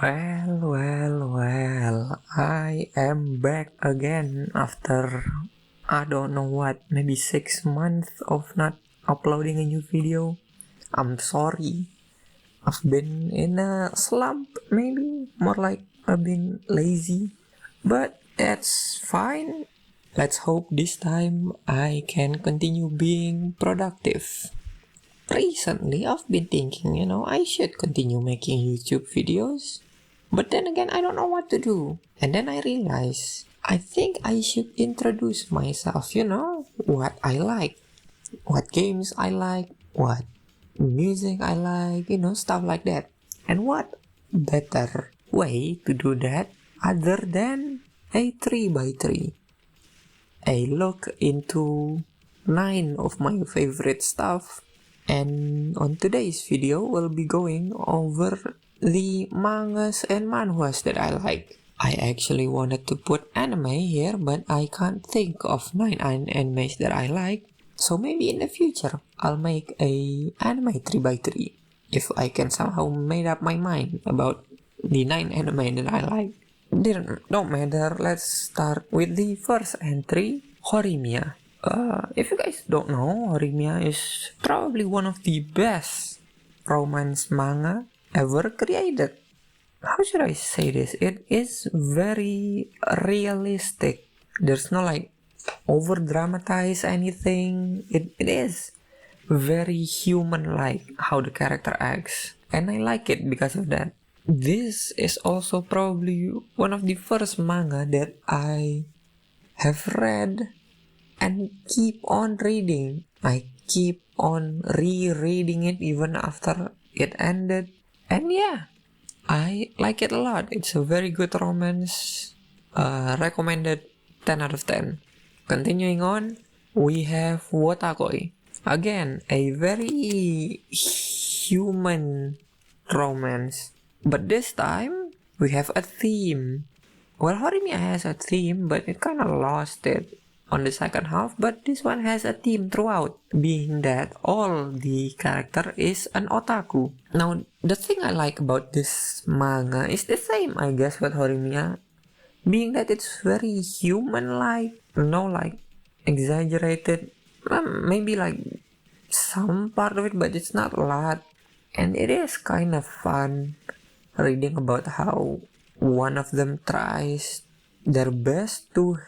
Well, I am back again after I don't know what, maybe 6 months of not uploading a new video. I'm sorry. I've been in a slump, maybe more like I've been lazy, but that's fine. Let's hope this time I can continue being productive. Recently, I've been thinking, I should continue making YouTube videos. But then again, I don't know what to do. And then I realized, I think I should introduce myself, what I like, what games I like, what music I like, stuff like that. And what better way to do that other than a 3x3? A look into 9 of my favorite stuff. And on today's video, we'll be going over the mangas and manhwas that I like. I actually wanted to put anime here, but I can't think of 9 animes that I like. So maybe in the future, I'll make a anime 3x3 if I can somehow made up my mind about the 9 anime that I like. Don't matter, let's start with the first entry, Horimiya. If you guys don't know, Horimiya is probably one of the best romance manga ever created. How should I say this? It is very realistic. There's no over dramatize anything. It is very human-like how the character acts, and I like it because of that. This is also probably one of the first manga that I have read and keep on reading. I keep on rereading it even after it ended. And yeah, I like it a lot. It's a very good romance. Recommended 10 out of 10. Continuing on, we have Wotakoi. Again, a very human romance. But this time, we have a theme. Well, Horimiya has a theme, but it kind of lost it on the second half. But this one has a theme throughout, being that all the character is an otaku. Now, the thing I like about this manga is the same, I guess, with Horimiya, being that it's very human-like, no exaggerated, maybe some part of it, but it's not a lot. And it is kind of fun reading about how one of them tries their best to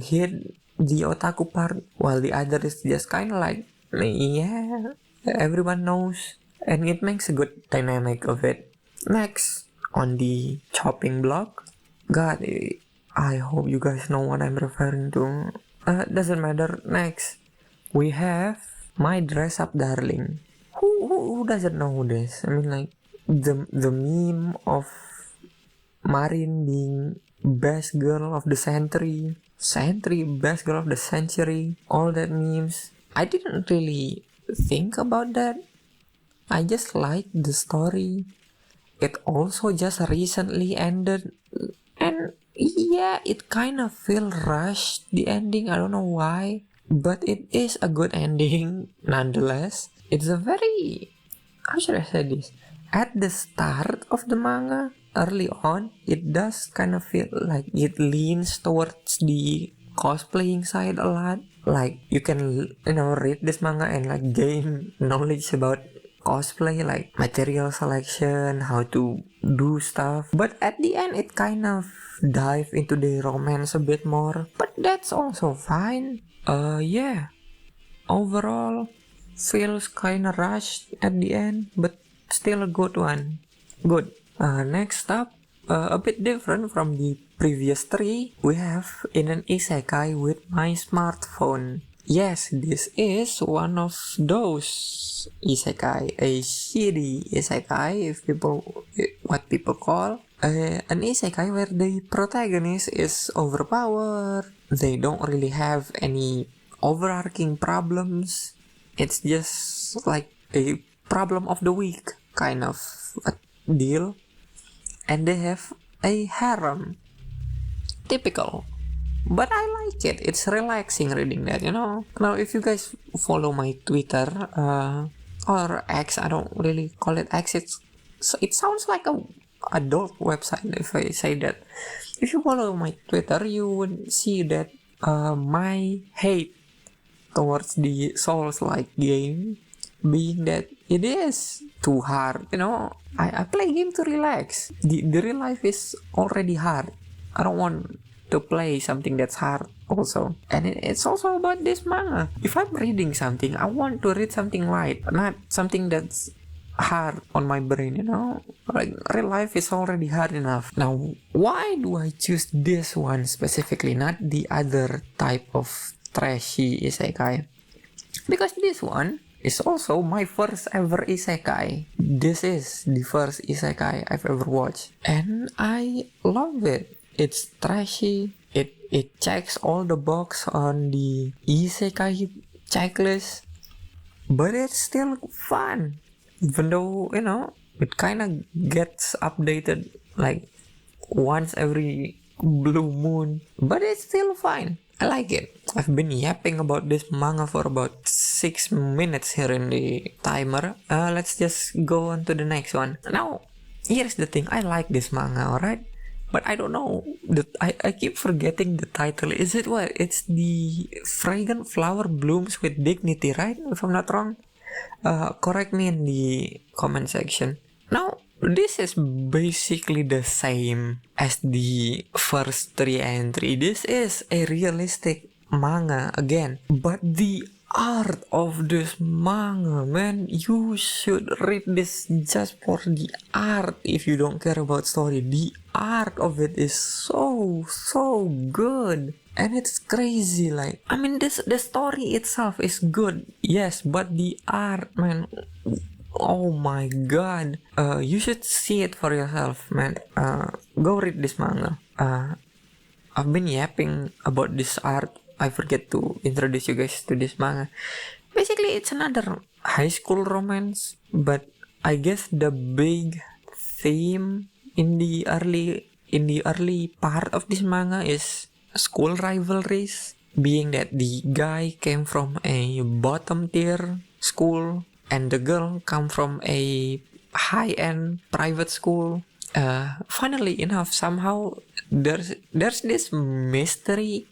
hit the otaku part, while the other is just kind of yeah, everyone knows, and it makes a good dynamic of it. Next, on the chopping block, God, I hope you guys know what I'm referring to. Doesn't matter. Next, we have My Dress Up Darling. Who doesn't know this? I mean, the meme of Marin being best girl of the century, best girl of the century, all that memes. I didn't really think about that. I just like the story. It also just recently ended, and yeah, it kind of feel rushed, the ending. I don't know why, but it is a good ending nonetheless. It's a very, how should I say this? At the start of the manga, early on, it does kind of feel like it leans towards the cosplaying side a lot. Like, you can, read this manga and gain knowledge about cosplay, like material selection, how to do stuff. But at the end, it kind of dive into the romance a bit more. But that's also fine. Yeah. Overall, feels kinda rushed at the end, but still a good one. Good. Next up, a bit different from the previous three, we have In an Isekai with My Smartphone. Yes, this is one of those isekai, a shitty isekai, what people call an isekai where the protagonist is overpowered. They don't really have any overarching problems. It's just like a problem of the week kind of a deal, and they have a harem. Typical. But I like it. It's relaxing reading that, Now, if you guys follow my Twitter, or X, I don't really call it X. It sounds like a adult website, if I say that. If you follow my Twitter, you would see that my hate towards the Souls-like game being that it is too hard. I play game to relax. The real life is already hard. I don't want to play something that's hard also. And it's also about this manga. If I'm reading something, I want to read something light, not something that's hard on my brain. Like real life is already hard enough. Now, why do I choose this one specifically, not the other type of trashy isekai? Because this one is also my first ever isekai. This is the first isekai I've ever watched, and I love it. It's trashy. It checks all the box on the isekai checklist, but it's still fun. Even though it kind of gets updated like once every blue moon, but it's still fine. I like it. I've been yapping about this manga for about 6 minutes here in the timer. Let's just go on to the next one. Now, here's the thing. I like this manga, alright? But I don't know. I keep forgetting the title. Is it what? It's the Fragrant Flower Blooms with Dignity, right? If I'm not wrong. Correct me in the comment section. Now, this is basically the same as the first 3 entry. This is a realistic manga again, but the art of this manga, man, you should read this just for the art. If you don't care about story, the art of it is so good. And it's crazy, like, I mean, the story itself is good, yes, but the art, man, oh my god. You should see it for yourself, man. Go read this manga. I've been yapping about this art. I forget to introduce you guys to this manga. Basically, it's another high school romance, but I guess the big theme in the early part of this manga is school rivalries, being that the guy came from a bottom tier school and the girl come from a high-end private school. Funnily enough, somehow there's this mystery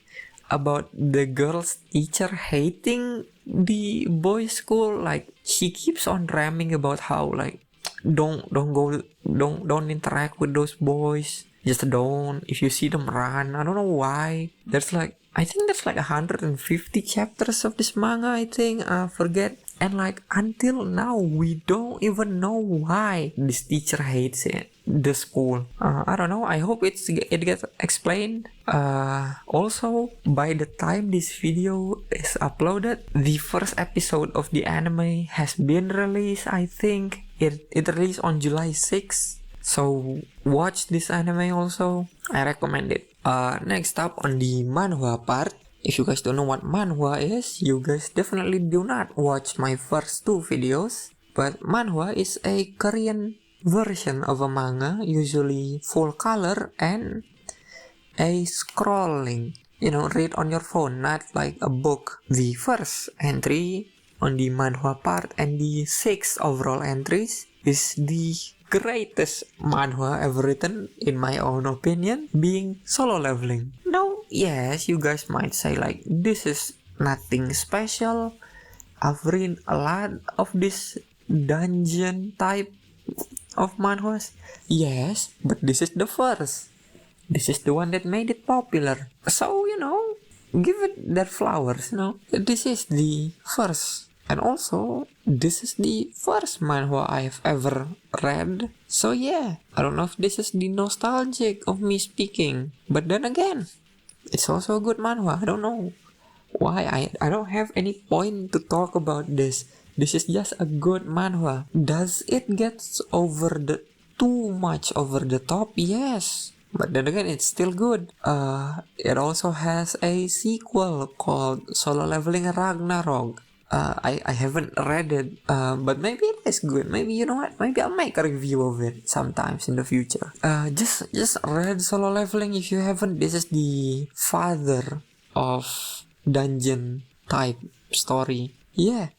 about the girl's teacher hating the boys' school. Like, she keeps on ramming about how, like, don't interact with those boys. Just don't. If you see them, run. I don't know why. I think there's like 150 chapters of this manga, I think. Forget. And like until now, we don't even know why this teacher hates it, the school. I don't know. I hope it gets explained. Also, by the time this video is uploaded, the first episode of the anime has been released. I think it released on July 6th. So watch this anime also. I recommend it. Next up on the manhwa part. If you guys don't know what manhwa is, you guys definitely do not watch my first 2 videos. But manhwa is a Korean version of a manga, usually full color and a scrolling. Read on your phone, not like a book. The first entry on the manhwa part and the 6 overall entries is the greatest manhwa ever written, in my own opinion, being Solo Leveling. Now, yes, you guys might say like, this is nothing special. I've read a lot of this dungeon type of manhwas. Yes, but this is the first. This is the one that made it popular. So, give it their flowers, This is the first. And also, this is the first manhwa I've ever read. So yeah, I don't know if this is the nostalgic of me speaking. But then again, it's also a good manhwa. I don't know why. I don't have any point to talk about this. This is just a good manhwa. Does it get too much over the top? Yes. But then again, it's still good. It also has a sequel called Solo Leveling Ragnarok. I haven't read it, but maybe it is good. Maybe, you know what? Maybe I'll make a review of it sometimes in the future. Just read Solo Leveling if you haven't. This is the father of dungeon type story. Yeah,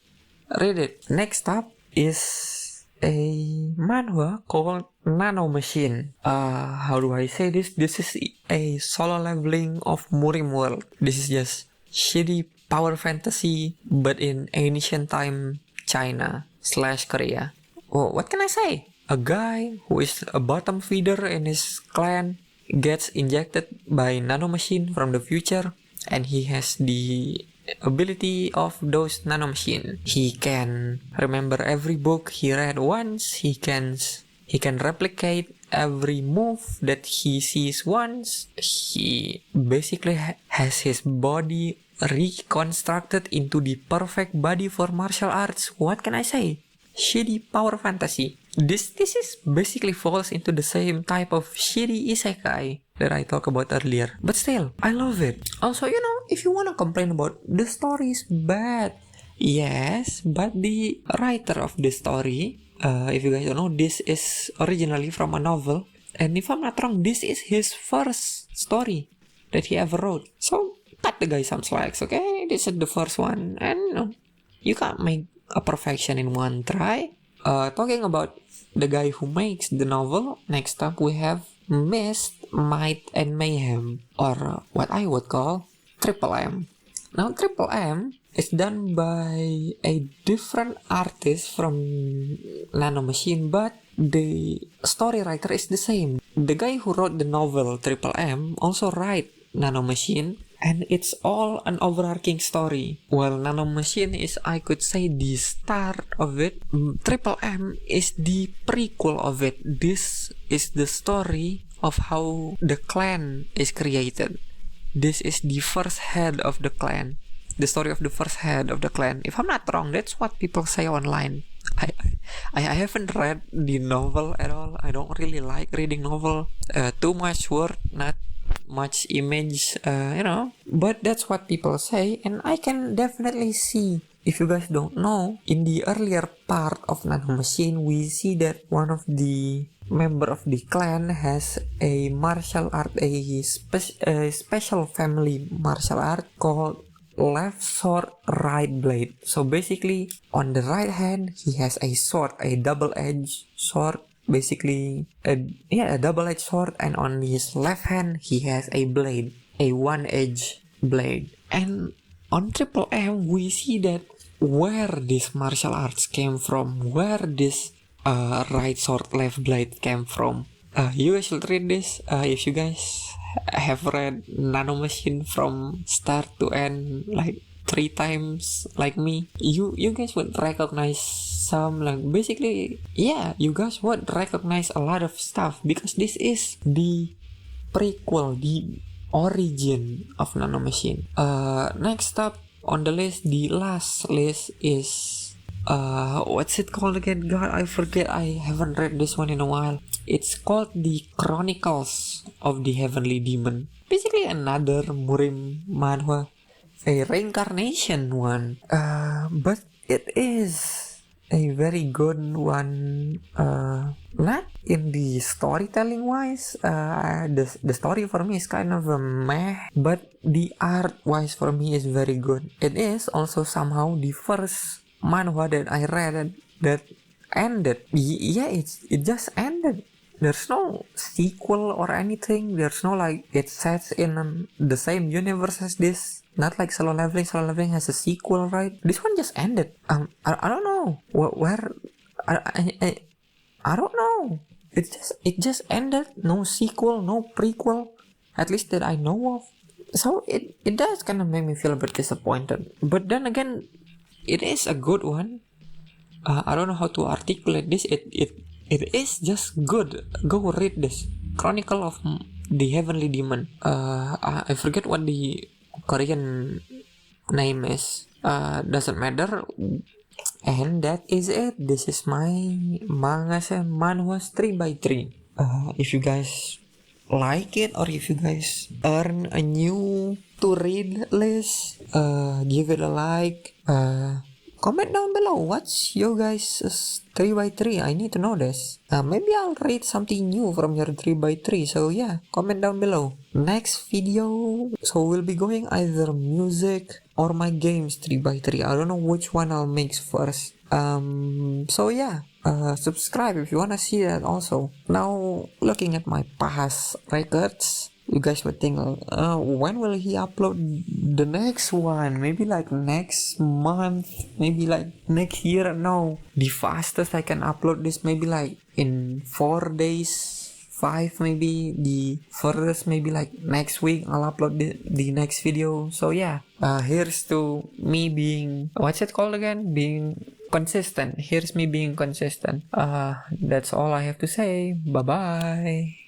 read it. Next up is a manhwa called Nano Machine. How do I say this? This is a solo leveling of Murim World. This is just shitty power fantasy, but in ancient time China / Korea. Oh, what can I say? A guy who is a bottom feeder in his clan gets injected by Nano Machine from the future, and he has the ability of those Nano Machine. He can remember every book he read once. He can replicate every move that he sees once. He basically has his body reconstructed into the perfect body for martial arts. What can I say? Shitty power fantasy. This is basically falls into the same type of shitty isekai that I talked about earlier. But still, I love it. Also, if you wanna complain about the story is bad, yes, but the writer of the story, if you guys don't know, this is originally from a novel, and if I'm not wrong, this is his first story that he ever wrote. So cut the guy some slacks, okay? This is the first one, and you can't make a perfection in one try. Talking about the guy who makes the novel, next up we have Mist, Might, and Mayhem, or what I would call Triple M. Now, Triple M is done by a different artist from Nano Machine, but the story writer is the same. The guy who wrote the novel Triple M also write Nano Machine, and it's all an overarching story. Well, Nano Machine is, I could say, the start of it. Triple M is the prequel of it. This is the story of how the clan is created. This is the first head of the clan. The story of the first head of the clan. If I'm not wrong, that's what people say online. I haven't read the novel at all. I don't really like reading novel. Too much word, not much image, but that's what people say, and I can definitely see. If you guys don't know, in the earlier part of Nano Machine, we see that one of the member of the clan has a martial art, a special family martial art called left sword, right blade. So basically, on the right hand, he has a sword, a double-edged sword, basically a double-edged sword, and on his left hand he has a blade, a one-edged blade. And on Triple M we see that where this martial arts came from, where this right sword left blade came from. You guys should read this if you guys have read Nano Machine from start to end like 3 times like me. You guys would recognize some, like, basically, you guys would recognize a lot of stuff, because this is the prequel, the origin of Nano Machine. Next up on the list, the last list is what's it called again? God, I forget. I haven't read this one in a while. It's called the Chronicles of the Heavenly Demon. Basically another Murim manhwa, a reincarnation one. But it is a very good one. Not in the storytelling wise. The story for me is kind of a meh, but the art wise for me is very good. It is also somehow the first manhwa that I read that ended. It just ended. There's no sequel or anything. There's no, like, it sets in the same universe as this. Not like Solo Leveling. Solo Leveling has a sequel, right? This one just ended. I don't know where. I don't know. It just ended. No sequel, no prequel, at least that I know of. So it does kind of make me feel a bit disappointed. But then again, it is a good one. I don't know how to articulate this. It is just good. Go read this. Chronicle of the Heavenly Demon. I forget what the Korean name is. Doesn't matter. And that is it. This is my manhwas 3x3. If you guys like it, or if you guys earn a new to read list, give it a like. Comment down below what's your guys' 3x3. I need to know this. Maybe I'll read something new from your 3x3. So yeah, comment down below. Next video, so we'll be going either music or my games 3x3. I don't know which one I'll make first. So yeah, subscribe if you wanna see that also. Now, looking at my past records, you guys would think, when will he upload the next one? Maybe like next month, maybe like next year. No, the fastest I can upload this maybe like in 4 days. 5 maybe. The furthest maybe like next week I'll upload the next video. So yeah, here's to me being, what's it called again, being consistent. Here's me being consistent. That's all I have to say. Bye bye.